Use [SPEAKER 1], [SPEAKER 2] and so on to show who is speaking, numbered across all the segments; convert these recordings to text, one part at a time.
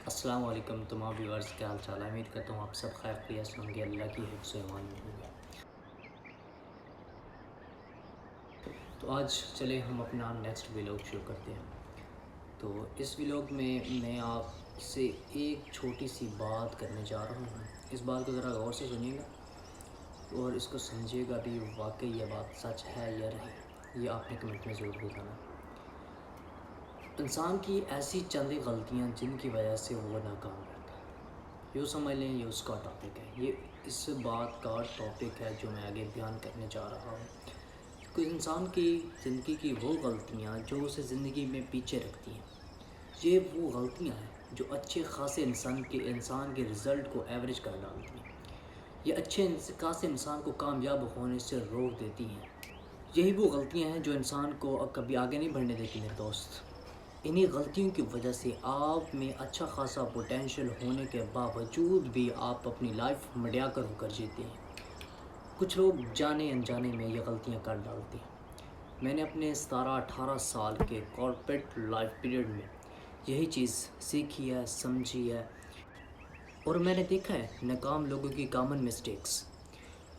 [SPEAKER 1] अस्सलाम वालेकुम तमाम व्यूअर्स, क्या हाल चाल है। उम्मीद करता हूँ आप सब खैर खैरियत से होंगे, अल्लाह की हिफ्ज़ व अमान में होंगे। तो आज चले हम अपना नेक्स्ट व्लॉग शुरू करते हैं। तो इस व्लॉग में मैं आपसे एक छोटी सी बात करने जा रहा हूँ। इस बात को ज़रा गौर से सुनिएगा और इसको समझिएगा भी, वाकई ये बात सच है या नहीं। ये आपने कमेंट में ज़रूर बताना। इंसान की ऐसी चंद गलतियाँ जिनकी वजह से वो नाकाम रहता है, यूँ समझ लें ये उसका टॉपिक है। ये इस बात का टॉपिक है जो मैं आगे बयान करने जा रहा हूँ। कोई इंसान की ज़िंदगी की वो गलतियाँ जो उसे ज़िंदगी में पीछे रखती हैं, ये वो गलतियाँ हैं जो अच्छे खासे इंसान के रिज़ल्ट को एवरेज कर डालती हैं। ये अच्छे खासे इंसान को कामयाब होने से रोक देती हैं। यही वो गलतियाँ हैं जो इंसान को कभी आगे नहीं बढ़ने देती मेरे दोस्त। इन्हीं गलतियों की वजह से आप में अच्छा खासा पोटेंशियल होने के बावजूद भी आप अपनी लाइफ मडिया कर होकर जीते हैं। कुछ लोग जाने अनजाने में ये गलतियां कर डालते हैं। मैंने अपने 17-18 साल के कॉर्पोरेट लाइफ पीरियड में यही चीज़ सीखी है, समझी है, और मैंने देखा है नाकाम लोगों की कॉमन मिस्टेक्स।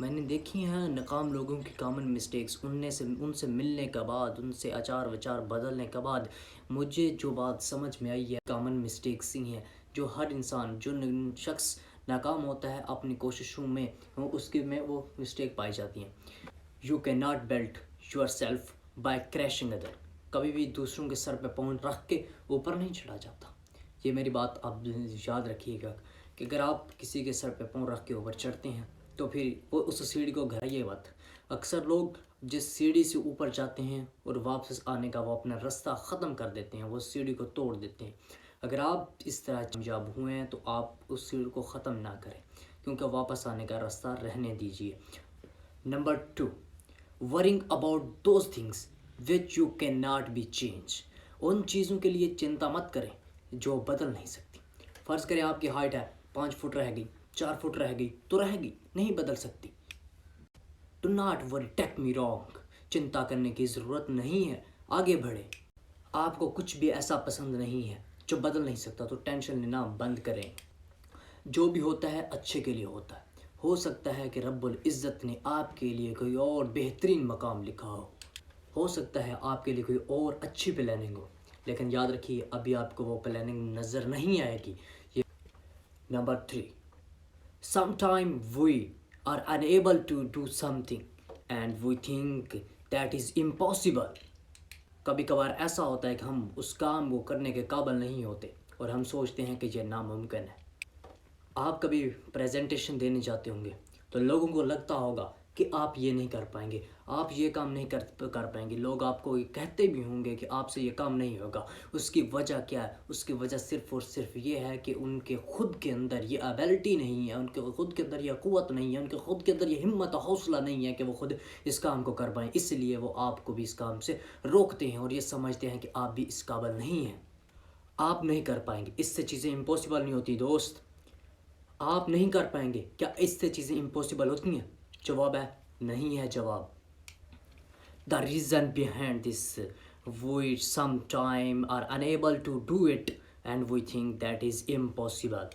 [SPEAKER 1] मैंने देखी हैं नाकाम लोगों की कॉमन मिस्टेक्स। उनसे मिलने के बाद, उनसे आचार विचार बदलने के बाद मुझे जो बात समझ में आई है, कॉमन मिस्टेक्स ही हैं जो हर इंसान, जो शख्स नाकाम होता है अपनी कोशिशों में, उसके में वो मिस्टेक पाई जाती हैं। You can not build yourself by crashing other. कभी भी दूसरों के सर पे पाँव रख के ऊपर नहीं चढ़ा जाता। ये मेरी बात आप याद रखिएगा कि अगर आप किसी के सर पे पाँव रख के ऊपर चढ़ते हैं तो फिर वो उस सीढ़ी को घराइए मत। अक्सर लोग जिस सीढ़ी से ऊपर जाते हैं और वापस आने का वो अपना रास्ता ख़त्म कर देते हैं, वो सीढ़ी को तोड़ देते हैं। अगर आप इस तरह कामयाब हुए हैं तो आप उस सीढ़ी को ख़त्म ना करें, क्योंकि वापस आने का रास्ता रहने दीजिए। Number 2, worrying about those things which you can not be change. उन चीज़ों के लिए चिंता मत करें जो बदल नहीं सकती। फ़र्ज़ करें आपकी हाइट है 5 फुट रह गई, 4 फुट रह गई तो रहेगी, नहीं बदल सकती। Do not worry, take me wrong, चिंता करने की ज़रूरत नहीं है, आगे बढ़े। आपको कुछ भी ऐसा पसंद नहीं है जो बदल नहीं सकता तो टेंशन लेना बंद करें। जो भी होता है अच्छे के लिए होता है। हो सकता है कि रब्बुल इज़्ज़त ने आपके लिए कोई और बेहतरीन मकाम लिखा हो सकता है आपके लिए कोई और अच्छी प्लानिंग हो, लेकिन याद रखिए अभी आपको वो प्लानिंग नज़र नहीं आएगी। ये number 3, sometime we are unable to do something and we think that is impossible. कभी कभार ऐसा होता है कि हम उस काम को करने के काबिल नहीं होते और हम सोचते हैं कि यह नामुमकिन है। आप कभी प्रेजेंटेशन देने जाते होंगे तो लोगों को लगता होगा कि आप ये नहीं कर पाएंगे, आप ये काम नहीं कर पाएंगे। लोग आपको कहते भी होंगे कि आपसे ये काम नहीं होगा। उसकी वजह क्या है? उसकी वजह सिर्फ़ और सिर्फ ये है कि उनके ख़ुद के अंदर ये एबिलिटी नहीं है, उनके ख़ुद के अंदर ये क़ुव्वत नहीं है, उनके ख़ुद के अंदर ये हिम्मत और हौसला नहीं है कि वो ख़ुद इस काम को कर पाएँ। इसलिए वो आपको भी इस काम से रोकते हैं और ये समझते हैं कि आप भी इस काबिल नहीं हैं, आप नहीं कर पाएंगे। इससे चीज़ें इम्पॉसिबल नहीं होती दोस्त, आप नहीं कर पाएंगे। क्या इससे चीज़ें इम्पॉसिबल होती हैं? जवाब है नहीं है। जवाब, the reason behind this, we sometime are unable to do it and we think that is impossible.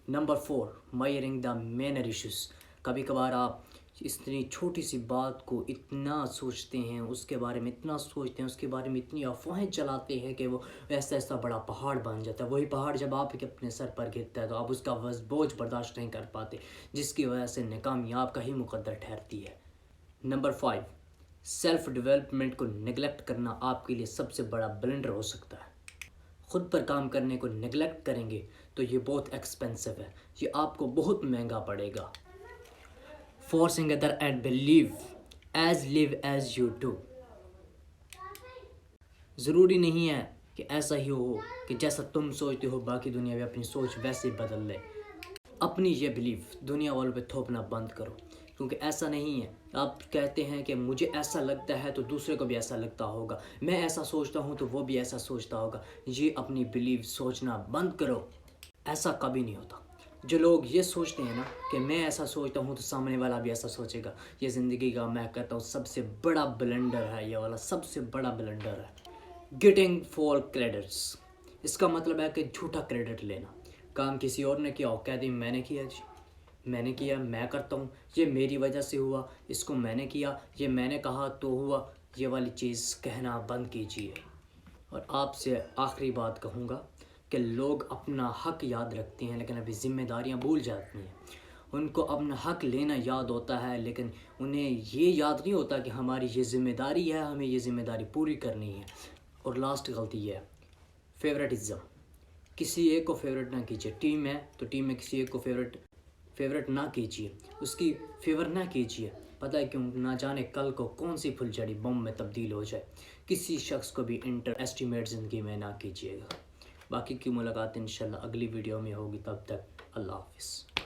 [SPEAKER 1] Number 4, measuring the minor issues. कभी कभार आप इतनी छोटी सी बात को इतना सोचते हैं, उसके बारे में इतना सोचते हैं, उसके बारे में इतनी अफवाहें चलाते हैं कि वो ऐसा ऐसा बड़ा पहाड़ बन जाता है। वही पहाड़ जब आपके अपने सर पर गिरता है तो आप उसका बोझ बर्दाश्त नहीं कर पाते, जिसकी वजह से नाकामी आपका ही मुकद्दर ठहरती है। नंबर 5, सेल्फ डेवलपमेंट को नेगलेक्ट करना आपके लिए सबसे बड़ा ब्लंडर हो सकता है। ख़ुद पर काम करने को नेगलेक्ट करेंगे तो ये बहुत एक्सपेंसिव है, ये आपको बहुत महंगा पड़ेगा। Forcing other and live as you do. ज़रूरी नहीं है कि ऐसा ही हो कि जैसा तुम सोचते हो बाकी दुनिया भी अपनी सोच वैसे बदल ले। अपनी ये बिलीफ दुनिया वालों पे थोपना बंद करो, क्योंकि ऐसा नहीं है। आप कहते हैं कि मुझे ऐसा लगता है तो दूसरे को भी ऐसा लगता होगा, मैं ऐसा सोचता हूँ तो वो भी ऐसा सोचता होगा। ये अपनी बिलीफ सोचना बंद करो, ऐसा कभी नहीं होता। जो लोग ये सोचते हैं ना कि मैं ऐसा सोचता हूँ तो सामने वाला भी ऐसा सोचेगा, ये ज़िंदगी का मैं कहता हूँ सबसे बड़ा ब्लंडर है। ये वाला सबसे बड़ा ब्लंडर है। गेटिंग फॉर क्रेडिट्स, اس کا مطلب ہے کہ جھوٹا کریڈٹ لینا. کام کسی اور نے کیا ہو کہہ دیں میں نے کیا جی، میں نے کیا، میں کرتا ہوں، یہ میری وجہ سے ہوا، اس کو میں نے کیا، یہ میں نے کہا تو ہوا. یہ والی چیز کہنا بند کیجیے. اور آپ سے آخری بات کہوں گا کہ لوگ اپنا حق یاد رکھتے ہیں لیکن ابھی ذمہ داریاں بھول جاتی ہیں. ان کو اپنا حق لینا یاد ہوتا ہے لیکن انہیں یہ یاد نہیں ہوتا کہ ہماری یہ ذمہ داری ہے، ہمیں یہ ذمہ داری پوری کرنی ہے. اور لاسٹ غلطی یہ ہے فیورٹزم. کسی ایک کو فیورٹ نہ کیجیے. ٹیم ہے تو ٹیم میں کسی ایک کو فیورٹ نہ کیجیے، اس کی فیور نہ کیجیے. پتہ ہے کیوں؟ نہ جانے کل کو کون سی پھل جڑی بم میں تبدیل ہو جائے. کسی شخص کو بھی انٹر ایسٹیمیٹ زندگی میں نہ کیجیے گا. باقی کی ملاقات انشاءاللہ اگلی ویڈیو میں ہوگی. تب تک اللہ حافظ.